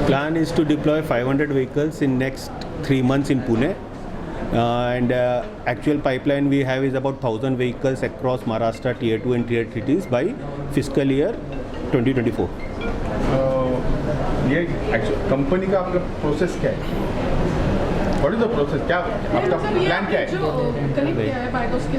Plan is to deploy 500 vehicles in next 3 months in Pune. And actual pipeline we have is about 1,000 vehicles across Maharashtra tier 2 and tier 3 cities by fiscal year 2024. ये company का आपका process क्या है? What is the process? क्या आपका plan क्या है?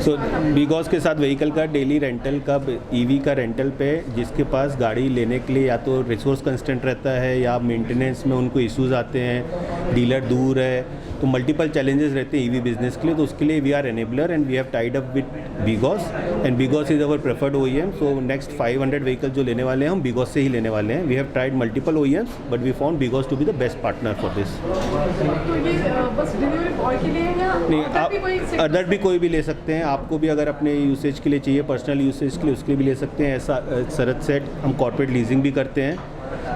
सो बीगॉस के साथ व्हीकल का डेली रेंटल का ईवी का रेंटल पे जिसके पास गाड़ी लेने के लिए या तो रिसोर्स कंस्टेंट रहता है या मेंटेनेंस में उनको इश्यूज आते हैं, डीलर दूर है, तो मल्टीपल चैलेंजेस रहते हैं ईवी बिजनेस के लिए, तो उसके लिए we are enabler and we have tied up with BGauss and BGauss is our preferred OEM. So next 500 vehicle जो लेने वाले हैं हम बीगॉस से ही लेने वाले हैं. We have tried multiple OEMs but we found BGauss to be the best partner for this. बस डिलीवरी बॉय के लिए या नहीं, आप अदर भी कोई भी ले सकते हैं. आपको भी अगर अपने यूसेज के लिए चाहिए, पर्सनल यूसेज के लिए, उसके लिए भी ले सकते हैं. ऐसा सरत सेट हम कॉर्पोरेट लीजिंग भी करते हैं.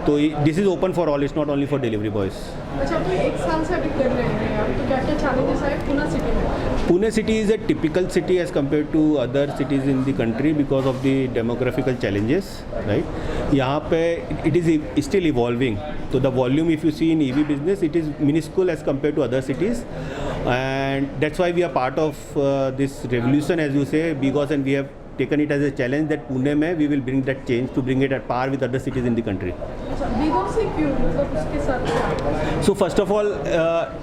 तो this is open for all, it's not only for delivery boys. अच्छा, तो 1 साल से अभी कर रहे हैं आप, तो क्या क्या चैलेंजेस आए पुणे सिटी में? Pune city is a typical city as compared to other cities in the country because of the demographical challenges, right? यहाँ पे it is still evolving. So the volume if you see in EV business, it is minuscule as compared to other cities, and that's why we are part of this revolution, as you say, because and we have taken it as a challenge that Pune में we will bring that change to bring it at par with other cities in the country. अच्छा, बीगॉस से क्यों, मतलब उसके साथ? So first of all,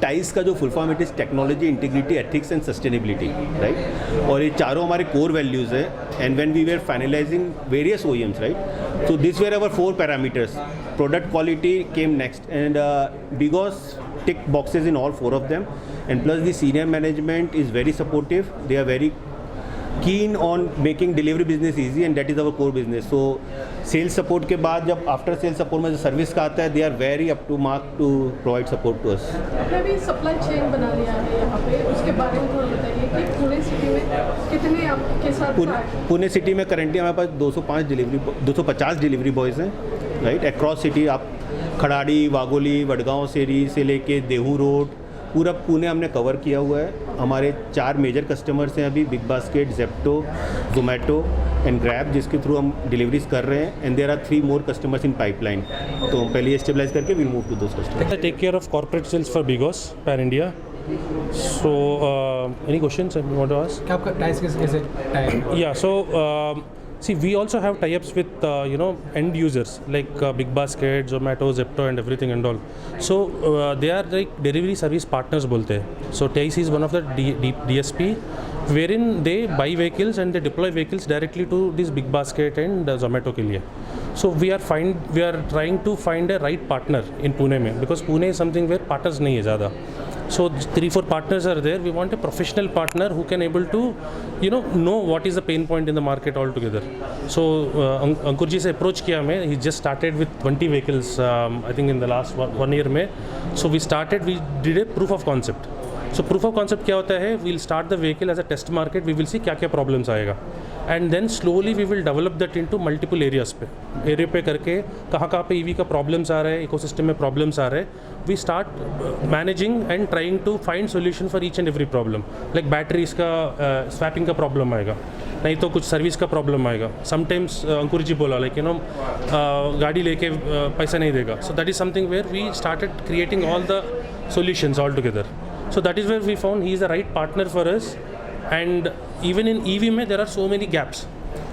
TIES का जो full form it is technology, integrity, ethics and sustainability, right. और ये चारों हमारे कोर वैल्यूज़ है. And when we were finalising various OEMs, right, so these were our 4 parameters. Product quality came next, and Bigos ticked boxes in all 4 of them. And plus the senior management is very supportive. They are very keen on making delivery business easy, and that is our core business. So sales support के बाद जब after sale support में जो service का आता है, they are very up to mark to provide support to us. आपने भी सप्लाई चेन बना लिया है यहाँ पे, उसके बारे में थोड़ा बताइए कि पुणे सिटी में कितने आपके साथ? पुणे सिटी में करेंटली हमारे पास 250 डिलीवरी बॉयज़ हैं, राइट, अक्रॉस सिटी. आप खड़ाड़ी, वाघोली, वडगांव सेरी से लेके देहू रोड पूरा पुणे हमने कवर किया हुआ है. हमारे 4 मेजर कस्टमर्स हैं अभी, Big Basket, Zepto, Zomato and Grab, जिसके थ्रू हम डिलीवरीज कर रहे हैं. And there are 3 more customers in pipeline. तो हम पहले स्टेबलाइज करके will move to those customers. I take care of corporate sales for Bigos pan India. So any questions you want to ask? क्या आपका टाइस कैसे time? Yeah, so see, we also have tie-ups with end users like Big Basket, Zomato, Zepto and everything and all. So they are like delivery service partners बोलते हैं. So TICE is one of the DSP wherein they buy vehicles and they deploy vehicles directly to this Big Basket and Zomato के लिए. So we are trying to find a right partner in Pune में, because Pune is something where partners नहीं है ज़्यादा. So 3-4 partners are there. We want a professional partner who can able to know what is the pain point in the market altogether. So अंकुर जी से approach किया मैं. He just started with 20 vehicles I think in the last one year में. So we did a proof of concept. So proof of concept क्या होता है? We'll start the vehicle as a test market. We will see क्या क्या problems आएगा. And then slowly we will develop that into multiple areas पे करके कहाँ पे EV का problems आ रहे हैं, ecosystem में problems आ रहे हैं. We start managing and trying to find solution for each and every problem. Like batteries का swapping का problem आएगा, नहीं तो कुछ सर्विस का प्रॉब्लम आएगा. समटाइम्स अंकुर जी बोला लाइक गाड़ी लेके पैसा नहीं देगा. So that is something where we started creating all the solutions all together. So that is where we found he is the right partner for us. And even in EV में there are so many gaps.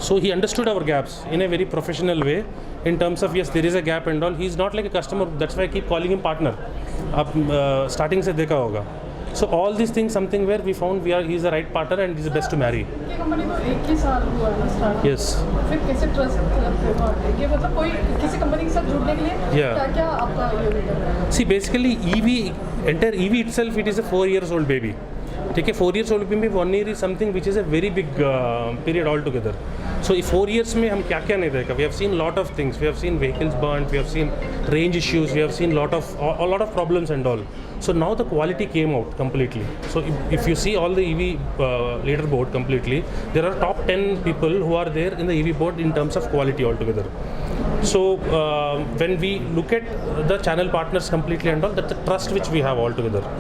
So he understood our gaps in a very professional way in terms of yes, there is a gap and all. He is not like a customer. That's why I keep calling him partner. आप starting से देखा होगा. So all these things something where we found he is the right partner and he is the best to marry. ये company तो 1 ही साल हुआ है ना स्टार्ट. Yes. फिर कैसे ट्रस्ट करते हो ये, मतलब कोई किसी कंपनी के साथ जुड़ने के लिए क्या आपका ये होता है? See, basically entire EV itself, it is a 4 years old baby. ठीक है, 4 years old baby, 1 year is something which is a very big period altogether. So 4 years में हम क्या क्या नहीं देखा. We have seen lot of things. We have seen vehicles burnt. We have seen range issues. We have seen a lot of problems and all. So now the quality came out completely. So if you see all the EV leaderboard completely, there are top 10 people who are there in the EV board in terms of quality altogether. So when we look at the channel partners completely and all, that's the trust which we have altogether.